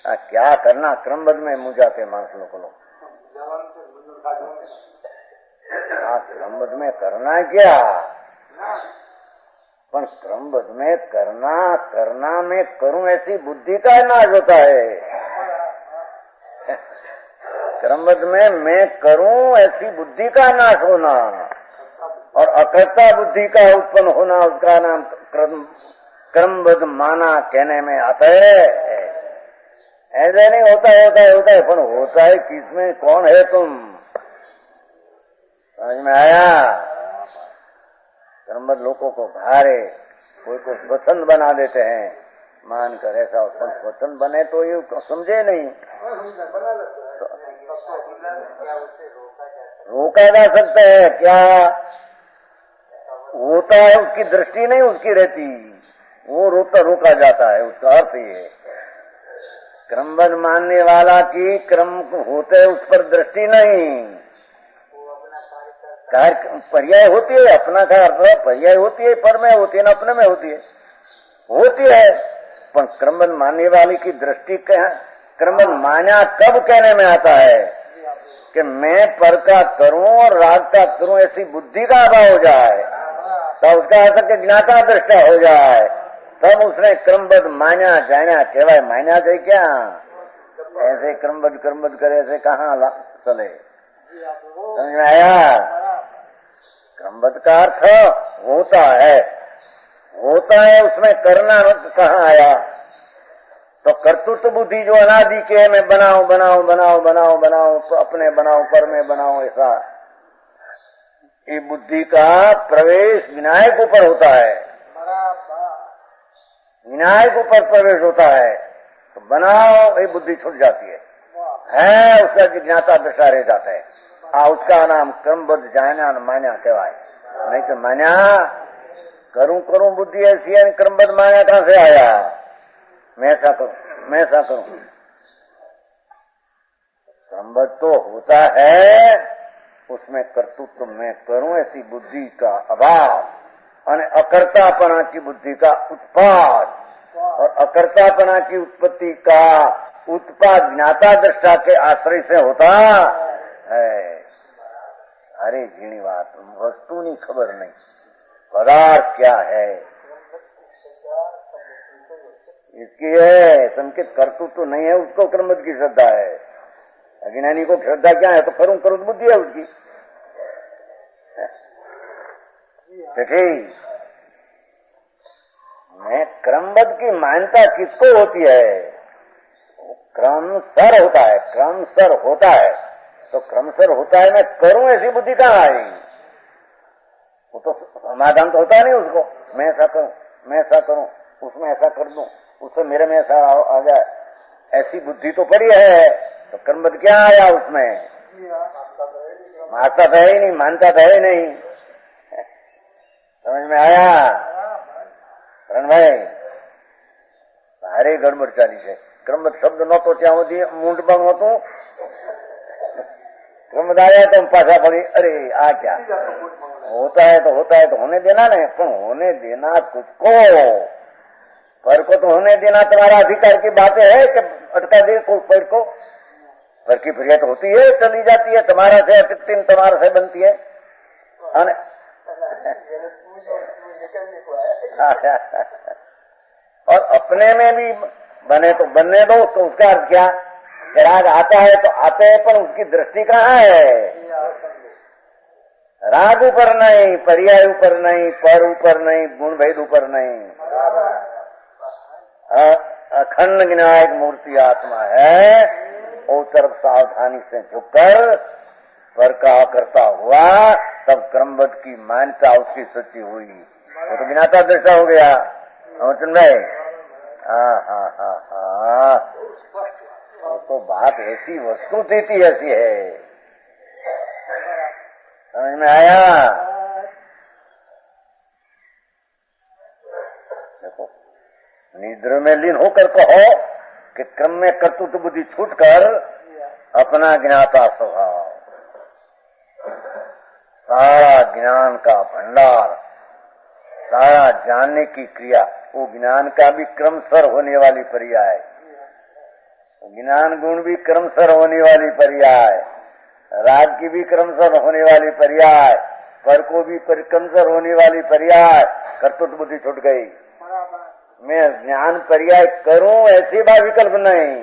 क्या करना क्रमबद्ध में मुँह जाते मानस लोग क्रमबद्ध में करना क्या, पर क्रमबद्ध में करना में करूं ऐसी बुद्धि का नाश होता है। क्रमबद्ध में मैं करूं ऐसी बुद्धि का नाश होना और अकर्ता बुद्धि का उत्पन्न होना, उसका नाम क्रमबद्ध माना कहने में आता है। ऐसे नहीं होता है पर होता है किसमें, कौन है तुम, समझ में आया। क्रमबद्ध लोगों को घारे कोई को स्वच्छंद बना देते हैं, मानकर ऐसा स्वच्छंद बने तो ये समझे नहीं, रोका जा सकता है क्या, होता है उसकी दृष्टि नहीं उसकी रहती, वो रोका जाता है, उसका अर्थ ये। क्रमबद्ध मानने वाला की क्रम होते उस पर दृष्टि नहीं, पर्याय होती है, अपना का अर्थ पर्याय होती है, पर में होती है न अपने में होती है, पर क्रमबद्ध मानने वाले की दृष्टि क्रमबद्ध माना कब कहने में आता है कि मैं पर का करूं और राग का करूं ऐसी बुद्धि का अभाव हो जाए, तब उसका अर्थ के ज्ञाता दृष्टा हो जाए, तब उसने क्रमबद्ध माना जाना कहवाय। माना जाए क्या, ऐसे क्रमबद्ध करे ऐसे कहाँ चले, समझ में आया। क्रमबद्ध का अर्थ होता है उसमें करना कहाँ आया, तो कर्तृत्व बुद्धि जो अनादि के मैं बनाऊं तो अपने बनाऊं पर में बनाऊं, ऐसा ये बुद्धि का प्रवेश विनायक ऊपर होता है, विनायक ऊपर प्रवेश होता है, तो बनाओ ये बुद्धि छूट जाती है उसका ज्ञाता दशा रह जाता है। उसका नाम क्रमबद्ध जाना मान्या कहवाय। नहीं तो मान्या करूं बुद्धि ऐसी है, क्रमबद्ध मान्या कहां से आया, मैं ऐसा करूं। क्रमबद्ध तो होता है उसमें कर्तृत्व में करूं ऐसी बुद्धि का अभाव और अकर्तापना की बुद्धि का उत्पाद, और अकर्तापना की उत्पत्ति का उत्पाद ज्ञाता दृष्टा के आश्रय से होता है। अरे झीणी बात, वस्तु नहीं खबर नहीं, पदार्थ क्या है इसकी है संकेत कर्तृत्व तो नहीं है, उसको क्रमबद्ध की श्रद्धा है। अज्ञानी को श्रद्धा क्या है, तो करूं बुद्धि है उसकी। ठीक, मैं क्रमबद्ध की मान्यता किसको होती है, क्रमसर होता है, तो क्रमसर होता है, मैं करूं ऐसी बुद्धि कहाँ आई, वो तो समाधान तो होता नहीं उसको, मैं ऐसा करूं उसमें ऐसा कर दूं, उससे मेरे में ऐसा आ जाए, ऐसी बुद्धि तो पड़ी है, तो क्रमबद्ध क्या आया उसमें, मानता तो है ही नहीं, मानता तो है ही नहीं। समझ में आया करण भाई, सारे गड़बड़ चाली है। क्रमबद्ध शब्द न तो ત્યાં સુધી મૂંઢ પણ હતું, क्रमबद्ध आया तो पाछा पड़ी, अरे आ क्या होता है तो होने देना नहीं, पर होने देना तुझको, पर को तो होने देना तुम्हारा अधिकार की बातें है कि अटका दे को पर को, पर की प्रिय तो होती है, चली जाती है, तुम्हारा से अतिथि तुम्हारा से बनती है। और अपने में भी बने तो बनने दो, तो उसका अर्थ क्या, राग आता है तो आते हैं, पर उसकी दृष्टि कहाँ है, राग ऊपर नहीं, पर्याय ऊपर नहीं, पर ऊपर नहीं, गुण भेद ऊपर नहीं, अखंड विनायक मूर्ति आत्मा है। और तरफ सावधानी से झुककर पर का करता हुआ, तब क्रमबद्ध की मान्यता उसकी सच्ची हुई, वो तो ज्ञाता दृष्टा हो गया। अर्जुन भाई, हाँ, तो बात ऐसी वस्तु देती ऐसी है, समझ में आया। देखो, निद्र में लीन होकर कहो कि क्रम में कर्तृत्व बुद्धि छूटकर अपना ज्ञाता स्वभाव, सारा ज्ञान का भंडार, सारा जानने की क्रिया, वो ज्ञान का भी क्रमशर होने वाली पर्याय, ज्ञान गुण भी क्रमशः होने वाली पर्याय, राग की भी क्रमशः होने वाली पर्याय, पर को भी क्रमशः होने वाली पर्याय। कर्तृत्व बुद्धि छूट गई। मैं ज्ञान पर्याय करूं ऐसी बात विकल्प नहीं।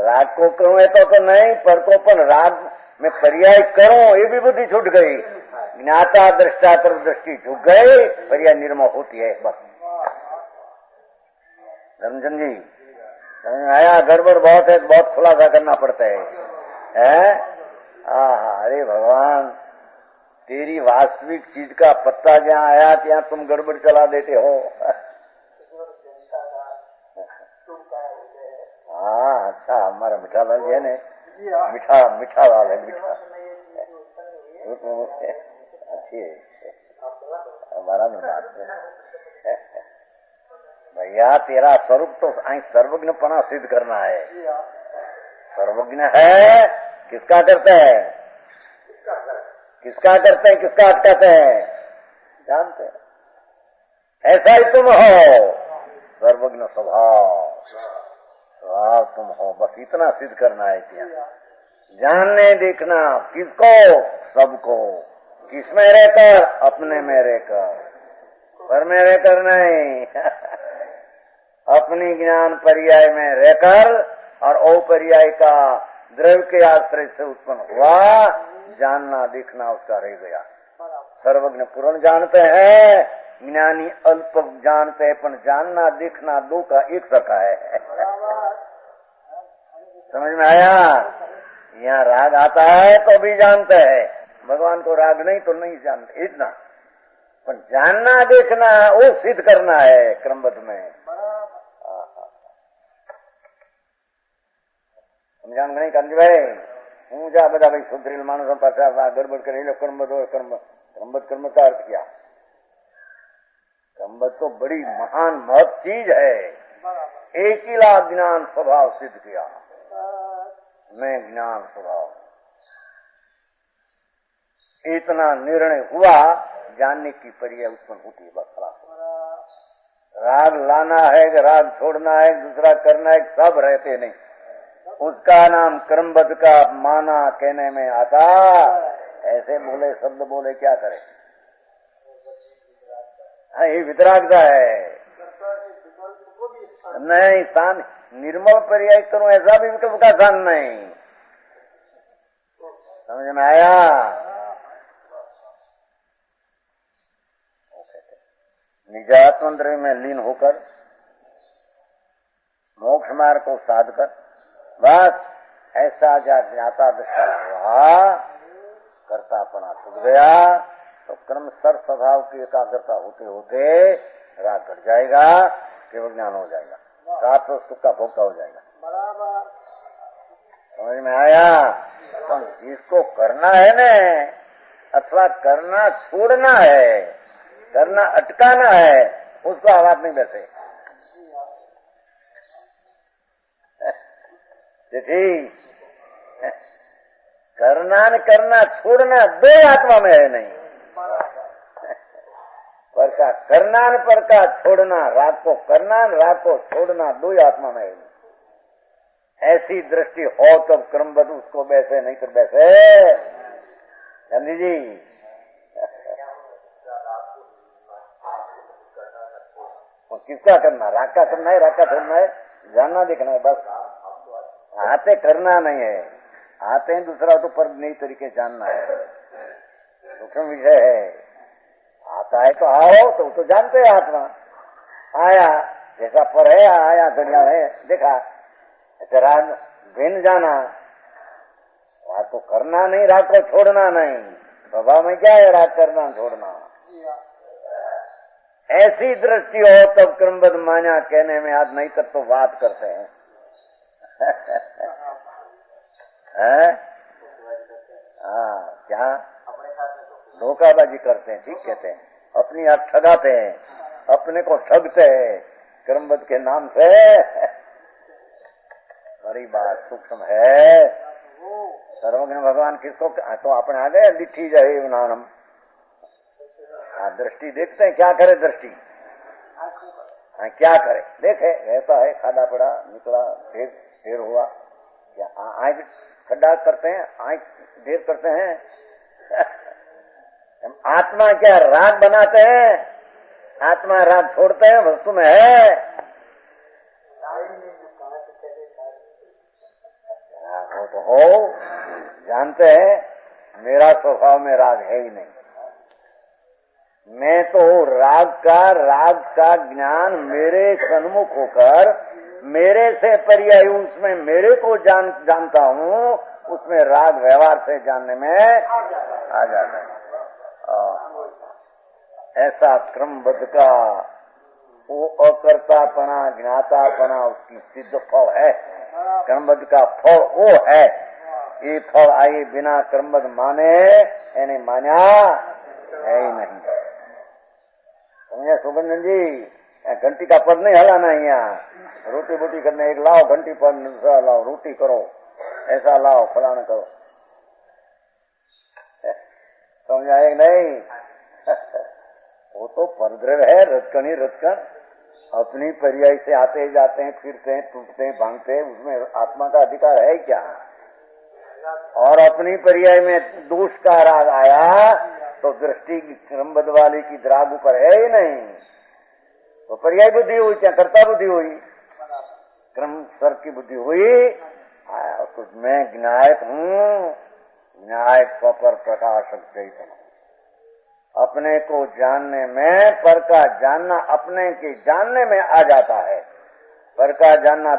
राग को करूं है तो नहीं, पर को पर राग में पर्याय करूं ये भी बुद्धि छूट गई। ज्ञाता दृष्टा तरफ दृष्टि झुक गई, पर्याय निर्मल होती है। बस धर्मचंद जी आया, गड़बड़ बहुत है, बहुत खुलासा करना पड़ता है? अरे भगवान, तेरी वास्तविक चीज का पत्ता जहाँ आया ત્યાં तुम गड़बड़ चला देते हो। हाँ अच्छा, हमारा मीठा लाल है ने, मीठा लाल है, मीठा अच्छी है हमारा में बात है। भैया तेरा स्वरूप तो सर्वज्ञपना सिद्ध करना है। सर्वज्ञ है, किसका करते हैं, किसका करते हैं, किसका अटकाते हैं, जानते हैं। ऐसा ही तुम हो, सर्वज्ञ स्वभाव तुम हो। बस इतना सिद्ध करना है क्या? जानने देखना किसको, सबको। किसमें रहकर, अपने में रहकर, पर में रहकर नहीं। अपनी ज्ञान पर्याय में रहकर और अपर्याय का द्रव्य के आश्रय से उत्पन्न हुआ जानना देखना उसका रह गया। सर्वज्ञ पूर्ण जानते हैं, ज्ञानी अल्प जानते हैं, पर जानना देखना दो का एक सका है। समझ में आया? यहाँ राग आता है तो भी जानते हैं, भगवान को राग नहीं तो नहीं जानते, इतना। पर जानना देखना वो सिद्ध करना है क्रमबद्ध में। समझा नहीं कांजी भाई? हूँ जा बता भाई सुधरेल मानस पासा गड़बड़ करे क्रमबद्ध क्रमबद्ध कर्म का अर्थ क्या? क्रमबद्ध तो बड़ी महान महत्व चीज है। एक ही लाख ज्ञान स्वभाव सिद्ध किया, मैं ज्ञान स्वभाव। इतना निर्णय हुआ, जानने की पर्याय उत्पन्न होती है। बस राग लाना है, राग छोड़ना है, दूसरा करना है, सब रहते नहीं। उसका नाम क्रमबद्ध का माना कहने में आता। ऐसे बोले शब्द बोले क्या करे? हाँ, ये वितरागता है। नहीं स्थान निर्मल पर्याय करूं ऐसा भी विकल्प का स्थान नहीं। समझ में आया? निजात्मंत्र में लीन होकर मोक्ष मार्ग को साध कर बस ऐसा ज्ञाता दशा हुआ, कर्तापना छूट गया तो क्रम सर स्वभाव की एकाग्रता होते होते राग कट जाएगा, केवल ज्ञान हो जाएगा, साथ सुख का भोक्ता हो जाएगा। समझ में आया? तो जिसको करना है न, अथवा करना छोड़ना है, करना अटकाना है, उसको आवाज नहीं बैठे। ठीक, करना न करना छोड़ना दो आत्मा में है नहीं। पर का करना न पर का छोड़ना, राग को करना न राग को छोड़ना दो ही आत्मा में है नहीं। ऐसी दृष्टि हो तो क्रमबद्ध उसको बैसे, नहीं तो बैसे। गांधी जी किसका करना? राग का करना है, राग का छोड़ना है, जानना देखना है। बस आते करना नहीं है, आते हैं दूसरा तो पर नई तरीके जानना है। सूक्ष्म विषय है। आता है तो आओ तो जानते हैं आत्मा। आया जैसा पर है, आया दुनिया है, देखा ऐसे राग भिन्न जाना। राग को करना नहीं, राग को छोड़ना नहीं। स्वभाव में क्या है? राग करना छोड़ना। ऐसी दृष्टि हो तब क्रमबद्ध मान्या कहने में आज, नहीं तब तो बात करते हैं। हाँ, क्या धोखाबाजी करते हैं, ठीक कहते हैं, अपनी आप ठगाते हैं, अपने को ठगते हैं क्रमबद्ध के नाम से। बड़ी बात सूक्ष्म है। सर्वज्ञ भगवान किसको तो अपने आ गए लिखी जाए नाम। दृष्टि देखते हैं, क्या करे दृष्टि? क्या करे, देखे रहता है, खादा पड़ा निकला, ढेर हुआ, क्या आँख खड्डा करते हैं, आँख ढेर करते हैं। आत्मा क्या राग बनाते हैं? आत्मा राग छोड़ते हैं, वस्तु में है। वो तो हो, जानते हैं मेरा स्वभाव में राग है ही नहीं। मैं तो राग का ज्ञान मेरे सन्मुख होकर मेरे से पर्याय उसमें मेरे को जानता हूँ, उसमें राग व्यवहार से जानने में आ जाता है। ऐसा क्रमबद्ध का वो अकर्तापना ज्ञातापना उसकी सिद्ध फल है। क्रमबद्ध का फल वो है। ये फल आए बिना क्रमबद्ध माने यानी मान्या है ही नहीं। समझे सुगंधन जी? घंटी का पद नहीं हलाना यहाँ। रोटी बोटी करने एक लाओ, घंटी पर लाओ, रोटी करो, ऐसा लाओ, फलाना करो। समझाए नहीं? वो तो परद्रव है, रतकन ही रतकन। अपनी पर्याय से आते जाते हैं, फिरते हैं, टूटते हैं, भांगते हैं, उसमें आत्मा का अधिकार है क्या? और अपनी पर्याय में दोष का राग आया तो दृष्टि की क्रमबद्ध वाली की राग ऊपर है ही नहीं। तो पर्याय बुद्धि हुई, क्या कर्ता बुद्धि हुई? क्रम स्वर की बुद्धि हुई। तो मैं ज्ञायक हूँ, न्यायक स्वपर प्रकाशक चैतन्य। अपने को जानने में पर का जानना अपने के जानने में आ जाता है। पर का जानना